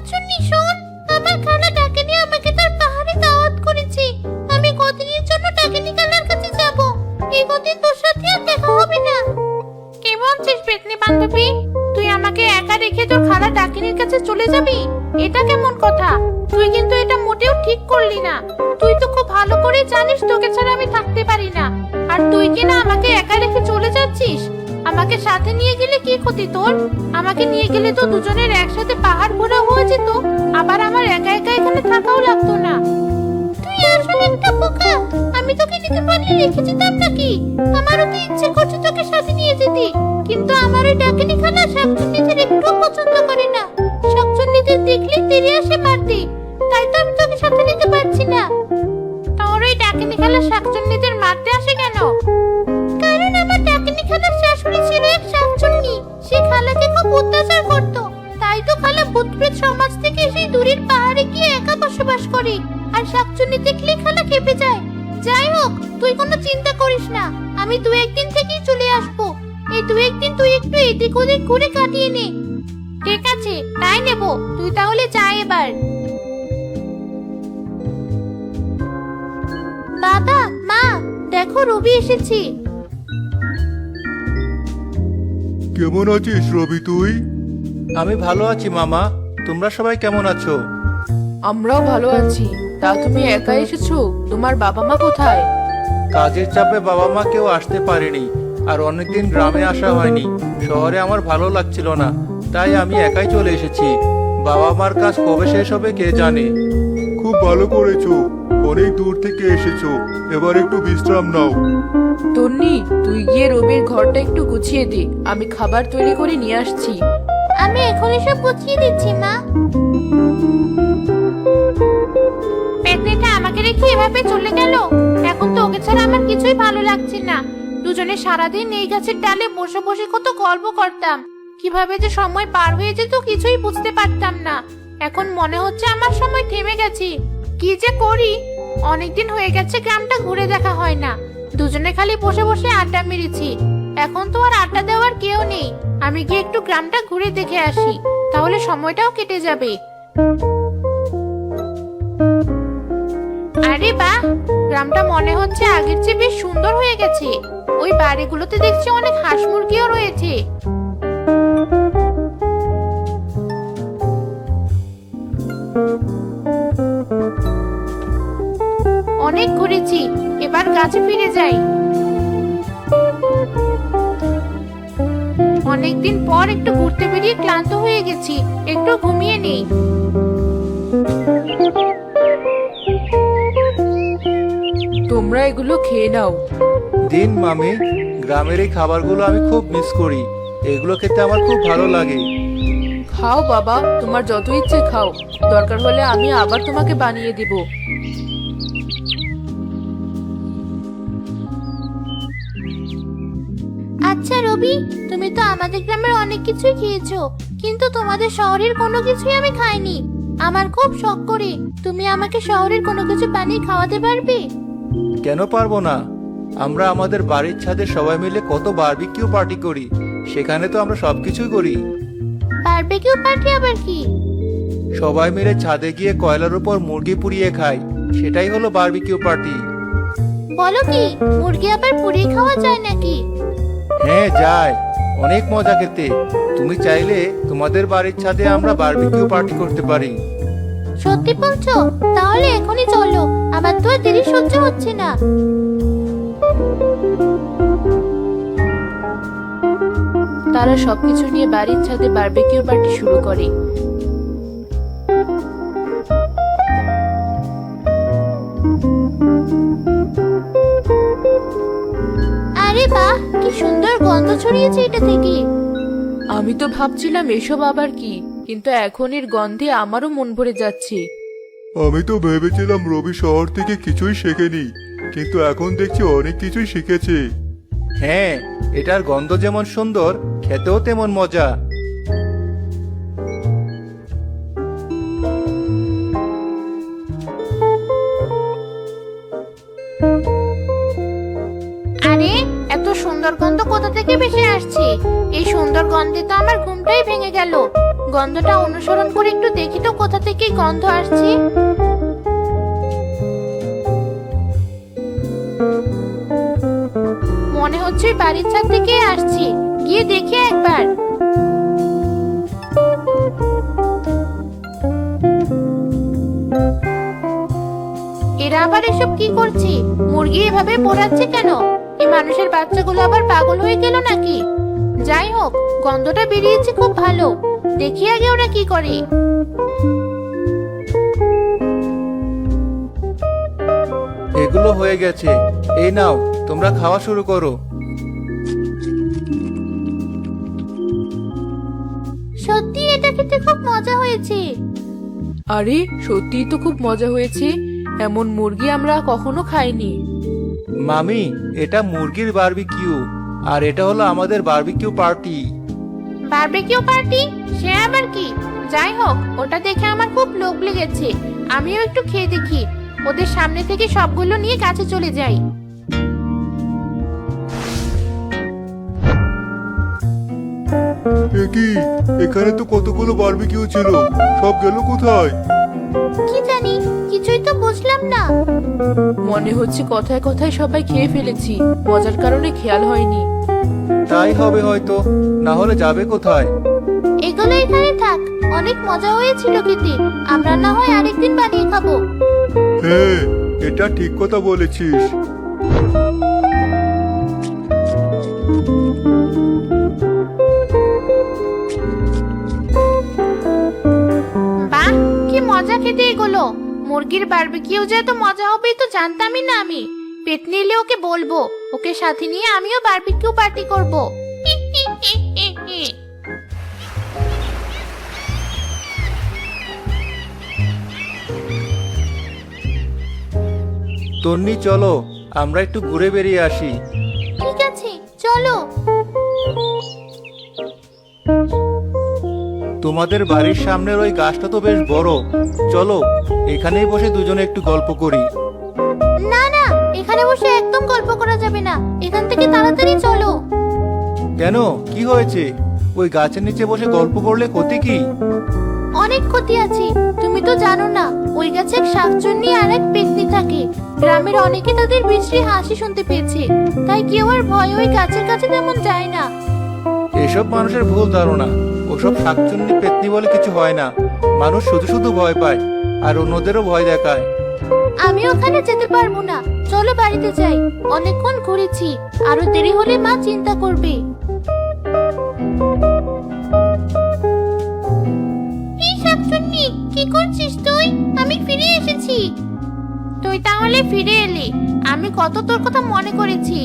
শাকচুন্নি শোন, আমার খালা ডাকিনি আমাকে তার পাহাড়ে দাওয়াত করেছে। আমি কদিনের জন্য ডাকিনি খালার কাছে যাব। এই কদিন তোর সাথে আর দেখা হবে না। কি বলছিস পেতনি বান্ধবী? তুই আমাকে একা রেখে তোর খালা ডাকিনীর কাছে চলে যাবি? এটা কেমন কথা? তুই কিন্তু এটা মোটেও ঠিক করলি না। তুই তো খুব ভালো করে জানিস তোকে ছাড়া আমি থাকতে পারি না। আর তুই কি না আমাকে একা রেখে চলে যাচ্ছিস? আমাকে সাথে নিয়ে গেলে কি ক্ষতি তোর? আমাকে নিয়ে গেলে তো দুজনের একসাথে পাহাড় ঘোরা হয়ে যেত, আবার আমার একা একা এখানে থাকাও লাগতো না। তুই আসলে একটা বোকা। আমি তোকে নিতে পারলে রেখে যেতাম নাকি? আমারও তো ইচ্ছে করছে তোকে সাথে নিয়ে যেতে, কিন্তু আমার ওই ডাকিনী খালা শাকচুন্নিদের একটু পছন্দ করে না। শাকচুন্নিদের দেখলে তেড়ে আসে মারতে, তাই তো আমি তোকে সাথে নিতে পারছি না। তোর ওই ডাকিনী খালা শাকচুন্নিদের মারতে আসে কেন? কারণ আমার ডাকিনী খালার শাশুড়ি ছিল এক শাকচুন্নি। সে খালাকে খুব অত্যাচার করত, তাই তো খালা ভূতপ্রেত সমাজ থেকে সেই দূরের পাহাড়ে গিয়ে একা বসবাস করে। আর শাকচুন্নি দেখলে খালা কেঁপে যায়। যাই হোক, তুই কোনো চিন্তা করিস না, আমি 2-1 দিন থেকেই চলে আসবো। এই 2-1 দিন তুই একটু এদিক ওদিক ঘুরে কাটিয়ে নে। ঠিক আছে, তাই নেব। তুই তাহলে যা এবার। বাবা, মা, দেখো রবি এসেছে। কেমন আছিস রবি তুই? আমি ভালো আছি মামা। তোমরা সবাই কেমন আছো? আমরাও ভালো আছি। তা তুমি একা এসেছো? তোমার বাবা মা কোথায়? কাজের চাপে বাবা মা কেউ আসতে পারেনি, আর অনেকদিন গ্রামে আসা হয়নি। শহরে আমার ভালো লাগছিল না, তাই আমি একাই চলে এসেছি। বাবা মার কাজ কবে শেষ হবে কে জানে। খুব ভালো করেছো, অনেক দূর থেকে এসেছো। এবার একটু বিশ্রাম নাও। তন্নি, তুই গিয়ে রবির ঘরটা একটু গুছিয়ে দে, আমি খাবার তৈরি করে নিয়ে আসছি। আমি এখনই সব গুছিয়ে দিচ্ছি মা। পেতনিটা আমাকে রেখে এভাবে চলে গেল। এখন তো ওকে ছাড়া আমার কিছুই ভালো লাগছে না। দুজনে সারাদিন এই গাছের ডালে বসে বসে কত গল্প করতাম। কিভাবে যে সময় পার হয়ে যেত কিছুই বুঝতে পারতাম না। এখন মনে হচ্ছে আমার সময় থেমে গেছে। কি যে করি? অনেকদিন হয়ে গেছে গ্রামটা ঘুরে দেখা হয় না। দুজনে খালি বসে বসে আড্ডা মেরেছি। এখন তো আর আড্ডা দেওয়ার কেউ নেই। আমি গিয়ে একটু গ্রামটা ঘুরে দেখে আসি, তাহলে সময়টাও কেটে যাবে। আরে বাহ, গ্রামটা মনে হচ্ছে আগের চেয়ে বেশ সুন্দর হয়ে গেছে। ওই বাড়িগুলোতে দেখছি অনেক হাঁস মুরগিও রয়েছে। অনেক ঘুরেছি, এবার গাছে ফিরে যাই। অনেকদিন পর একটু ঘুরতে বেরিয়ে ক্লান্ত হয়ে গেছি, একটু ঘুমিয়ে নেই। তোমরা এগুলো খেয়ে নাও। দিন মামি, গ্রামের এই খাবারগুলো আমি খুব মিস করি। এগুলো খেতে আমার খুব ভালো লাগে। খাও বাবা, তোমার যত ইচ্ছে খাও। দরকার হলে আমি আবার তোমাকে বানিয়ে দেব। আচ্ছা রবি, তুমি তো আমাদের গ্রামের অনেক কিছুই খেয়েছো, কিন্তু তোমাদের শহরের কোনো কিছুই আমি খাইনি। আমার খুব শখ করে, তুমি আমাকে শহরের কোনো কিছু বানিয়ে খাওয়াতে পারবে? কেন পারবো না? আমরা আমাদের বাড়ির ছাদে সবাই মিলে কত বারবিকিউ পার্টি করি। সেখানে তো আমরা সবকিছুই করি। বারবিকিউ পার্টি আবার কি? সবাই মিলে ছাদে গিয়ে কয়লার উপর মুরগি পুড়িয়ে খাই, সেটাই হলো বারবিকিউ পার্টি। বলো কি, মুরগি আবার পুড়িয়ে খাওয়া যায় নাকি? হ্যাঁ যায়, অনেক মজা খেতে। তুমি চাইলে তোমাদের বাড়ির ছাদে আমরা বারবিকিউ পার্টি করতে পারি। সত্যি বলছো? তাহলে এখনই চলো, আমার তো আর দেরি সহ্য হচ্ছে না। তারা সবকিছু নিয়ে বাড়ির ছাদে বারবিকিউ পার্টি শুরু করে। আরে বাহ, কি সুন্দর গন্ধ ছড়িয়েছে এটা থেকে। আমি তো ভাবছিলাম এসব আবার কি, কিন্তু এখন এর গন্ধে আমারও মন ভরে যাচ্ছে। আমি তো ভেবেছিলাম রবি শহর থেকে কিছুই শেখেনি, কিন্তু এখন দেখছি অনেক কিছুই শিখেছে। হ্যাঁ, এটার গন্ধ যেমন সুন্দর, খেতেও তেমন মজা। আরে এত সুন্দর গন্ধ কোথা থেকে ভেসে আসছে? এই সুন্দর গন্ধে তো আমার ঘুমটাই ভেঙে গেল। গন্ধটা অনুসরণ করে একটু দেখি তো কোথা থেকে এই গন্ধ আসছে। মনে হচ্ছে ওই বাড়ির ছাদ থেকে আসছে, গিয়ে দেখি একবার। এরা আবার এসব কি করছে? মুরগি এভাবে পোড়াচ্ছে কেন? এই মানুষের বাচ্চাগুলো আবার পাগল হয়ে গেল নাকি? যাই হোক, গন্ধটা বেরিয়েছে খুব ভালো। দেখি আগে ওরা কি করে। এগুলো হয়ে গেছে, এই নাও তোমরা খাওয়া শুরু করো। সত্যি এটা খেতে খুব মজা হয়েছে। আরে সত্যিই তো খুব মজা হয়েছে, এমন মুরগি আমরা কখনো খাইনি। মামি, এটা মুরগির বারবিকিউ, আর এটা হলো আমাদের বারবিকিউ পার্টি। Barbecue party? সে আবার কি? যাই হোক, ওটা দেখে আমার খুব লোভ লেগেছে। আমিও একটু খেয়ে দেখি। ওদের সামনে থেকে সবগুলো নিয়ে কাছে চলে যাই। এ কি, এখানে তো কতগুলো বারবিকিউ ছিল, সব গেল কোথায়? কি জানি, কিছুই তো বুঝলাম না। মনে হচ্ছে কথায় কথায় সবাই খেয়ে ফেলেছি, মজার কারণে খেয়াল হয়নি। তাই হবে হয়তো, না হলে যাবে কোথায়? এগুলো এখানে থাক, অনেক মজা হয়েছিল খেতে। আমরা না হয় আরেকদিন বানিয়ে খাবো। হ্যাঁ, এটা ঠিক কথা বলেছিস। বাহ, কি মজা খেতে এগুলো। মুরগির বারবিকিউ যে এত মজা হবে তো জানতামই না আমি। পেটনি এলে ওকে বলবো, ওকে সাথে নিয়ে আমিও বারবিকিউ পার্টি করব। তন্নি চলো, আমরা একটু ঘুরে বেরিয়ে আসি। ঠিক আছে, চলো। তোমাদের বাড়ির সামনের ওই গাছটা তো বেশ বড়, চলো এখানেই বসে দুজনে একটু গল্প করি। না না, এখানে বসে একদম গল্প করা যাবে না। এখান থেকে তাড়াতাড়ি চলো। কেন, কি হয়েছে? ওই গাছের নিচে বসে গল্প করলে ক্ষতি কি? অনেক ক্ষতি আছে, তুমি তো জানো না। ওই গাছে এক শাকচুন্নি আর এক পেতনি থাকে। গ্রামের অনেকে তাদের বিশ্রী হাসি শুনতে পেয়েছে, তাই কেউ আর ভয় ওই গাছের কাছে তেমন যায় না। এসব মানুষের ভুল ধারণা। ওসব শাকচুন্নি পেতনি বলে কিছু হয় না। মানুষ শুধু শুধু ভয় পায় আর অন্যদেরও ভয় দেখায়। আমি ওখানে যেতে পারবো না, চলো বাড়িতে যাই। অনেকক্ষণ ঘুরেছি, আরো দেরি হলে মা চিন্তা করবে। এই শাকচুন্নি, কি করছিস তুই? আমি ফিরে এসেছি। তুই তাহলে ফিরে এলি? আমি কত তোর কথা মনে করেছি।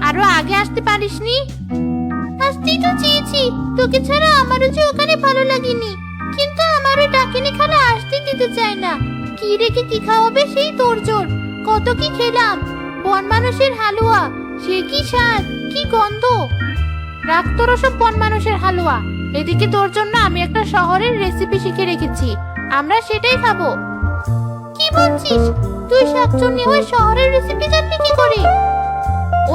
আরো আগে আসতে পারিসনি? আসতেই তো চেয়েছি, তোকে ছাড়া আমারও যে ওখানে ভালো লাগেনি। কিন্তু আমার ওই ডাকিনী খালা আসতে দিতে চায় না। কি রেখে কি খাওয়াবে সেই তোড়জোড়। কত কি খেলাম, বন মানুষের হালুয়া, সে কি স্বাদ, কি গন্ধ। রাখ তোর সব বন মানুষের হালুয়া। এদিকে তোর জন্য আমি একটা শহরের রেসিপি শিখে রেখেছি, আমরা সেটাই খাবো। কি বলছিস তুই? শাকচুন্নি ওই শহরের রেসিপি জানলি কি করে?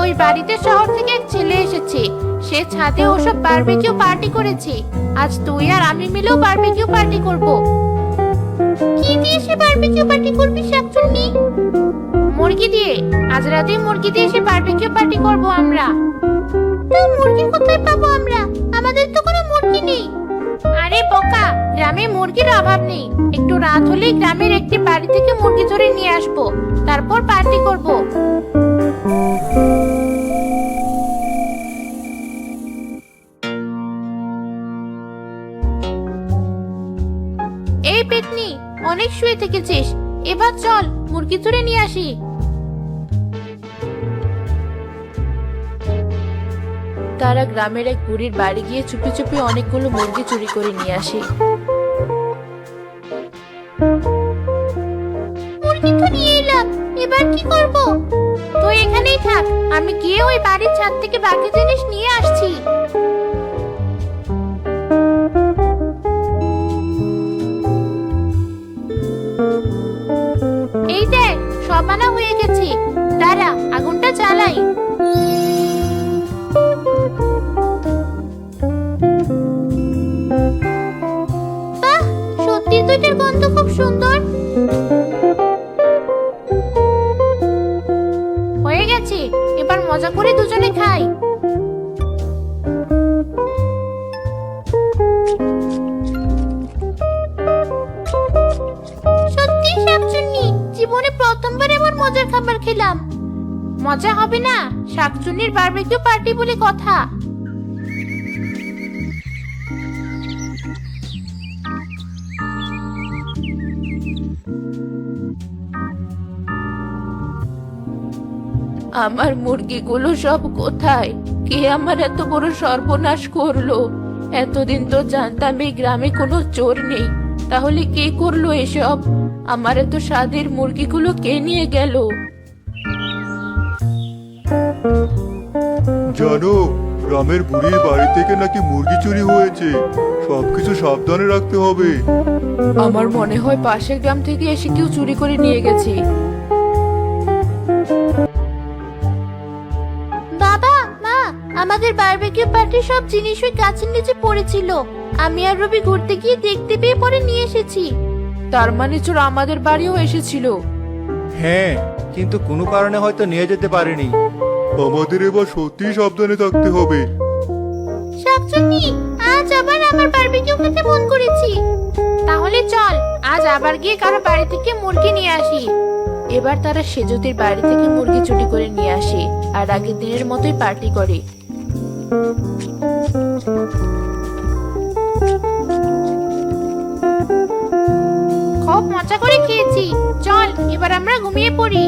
ওই বাড়িতে শহর থেকে এক ছেলে এসেছে, সে ছাদে ওসব বারবিকিউ পার্টি করেছে। আজ তুই আর আমি মিলেও বারবিকিউ পার্টি করব। কি দিয়ে সে বারবিকিউ পার্টি করবি শাকচুন্নি? মুরগি দিয়ে। আজ রাতে মুরগি দিয়ে সে বারবিকিউ পার্টি করব আমরা। তো মুরগি কোথায় পাবো আমরা? আমাদের তো কোনো মুরগি নেই। আরে বোকা, গ্রামে মুরগির অভাব নেই। একটু রাত হলেই গ্রামের একটি বাড়ি থেকে মুরগি ধরে নিয়ে আসবো, তারপর পার্টি করব। এই পেতনি, অনেক শুয়ে থেকেছিস, এবার চল মুরগি ধরে নিয়ে আসি। তারা গ্রামের এক বুড়ির বাড়ি গিয়ে চুপি চুপি অনেকগুলো মুরগি চুরি করে নিয়ে আসে। মুরগি তো নিয়ে এলাম, এবার কি করব? তুই এখানেই থাক, আমি গিয়ে ওই বাড়ির ছাদ থেকে বাকি জিনিস নিয়ে আসছি। এই দেখ, সব আনা হয়ে গেছে। দাঁড়া, আগুনটা জ্বালাই। দুজনে খাই। সত্যি শাকচুন্নি, জীবনে প্রথমবার এমন মজার খাবার খেলাম। মজা হবে না? শাকচুন্নির বারবিকিউ পার্টি বলে কথা। আমার মুরগিগুলো সব কোথায়? কে আমার এত বড় সর্বনাশ করলো? এতদিন তো জানতাম এই গ্রামে কোনো চোর নেই, তাহলে কে করলো এসব? আমার এত স্বাদের মুরগিগুলো কে নিয়ে গেল? জানো, গ্রামের বুড়ির বাড়ি থেকে নাকি মুরগি চুরি হয়েছে। সবকিছু সাবধানে রাখতে হবে। আমার মনে হয় পাশের গ্রাম থেকে এসে কেউ চুরি করে নিয়ে গেছে। বাবা, মা, আমাদের বারবিকিউ পার্টির সব জিনিস ওই গাছের নিচে পড়েছিল। আমি আর রবি ঘুরতে গিয়ে দেখতে পেয়ে পরে নিয়ে এসেছি। তার মানে চোর আমাদের বাড়িও এসেছিল। হ্যাঁ, কিন্তু কোনো কারণে হয়তো নিয়ে যেতে পারেনি। আমাদের এবার সত্যিই সাবধানে থাকতে হবে। শাকচুন্নি, আজ আবার আমার বারবিকিউ খেতে মন করেছি। তাহলে চল আজ আবার গিয়ে কারো বাড়ি থেকে মুরগি নিয়ে আসি। এবার তারা সেজুতির বাড়ি থেকে মুরগি চুরি করে নিয়ে আসে আর আগের দিনের মতোই পার্টি করে। খুব মজা করে খেয়েছি। চল এবার আমরা ঘুমিয়ে পড়ি।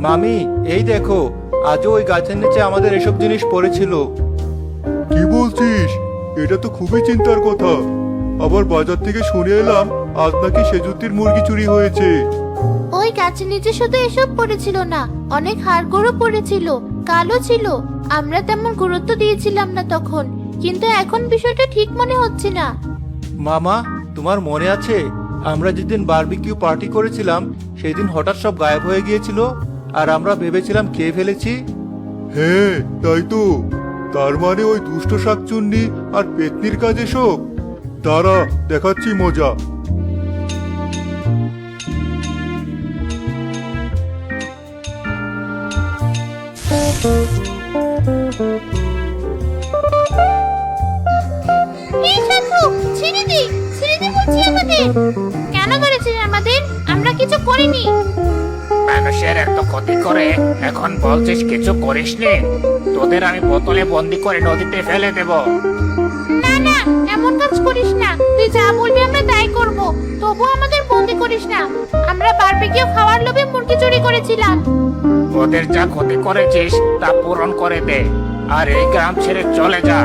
মামি, এই দেখো, আজও ওই গাছের নিচে আমাদের এসব জিনিস পড়েছিল। কি বলছিস? এটা তো খুবই চিন্তার কথা। আবার বাজার থেকে শুনে এলাম আজ নাকি সেজুতির মুরগি চুরি হয়েছে। ওই গাছের নিচে শুধু এসব পড়েছিল না, অনেক হাড়গোড়ও পড়েছিল, কালো ছিল। আমরা তেমন গুরুত্ব দিয়েছিলাম না তখন, কিন্তু এখন বিষয়টা ঠিক মনে হচ্ছে না। মামা, তোমার মনে আছে আমরা যেদিন বারবিকিউ পার্টি করেছিলাম সেই দিন হঠাৎ সব গায়েব হয়ে গিয়েছিল আর আমরা ভেবেছিলাম খেয়ে ফেলেছি? হ্যাঁ, তাই তো। তার মানে ওই দুষ্ট শাকচুন্নি আর পেতনির কাজ এসব। দাঁড়া, দেখাচ্ছি মজা। এই সাধু, ছেড়ে দে, ছেড়ে দে বলছি আমাদের। কেন ধরেছিস আমাদের? আমরা কিছু করিনি। মানুষের এত ক্ষতি করে এখন বলছিস কিছু করিসনি? তোদের আমি বোতলে বন্দি করে নদীতে ফেলে দেব। না না, এমন কাজ করিস না। তুই যা বলবি আমরা তাই করব। তবু আমাদের বন্দি করিস না। আমরা বারবিকিউ খাওয়ার লোভে মুরগি চুরি করেছিলাম। ওদের যা ক্ষতি করেছিস তা পূরণ করে দে আর এই গ্রাম ছেড়ে চলে যা,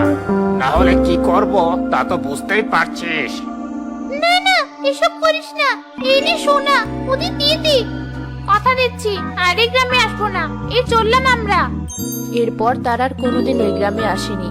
না হলে কি করব তা তো বুঝতেই পারছিস। না না, এসব করিস না। এই নে সোনা, ওদের দিয়ে দে। কথা দিচ্ছি আর এই গ্রামে আসবো না। এই চললাম আমরা। এরপর তারা আর কোনোদিন ওই গ্রামে আসেনি।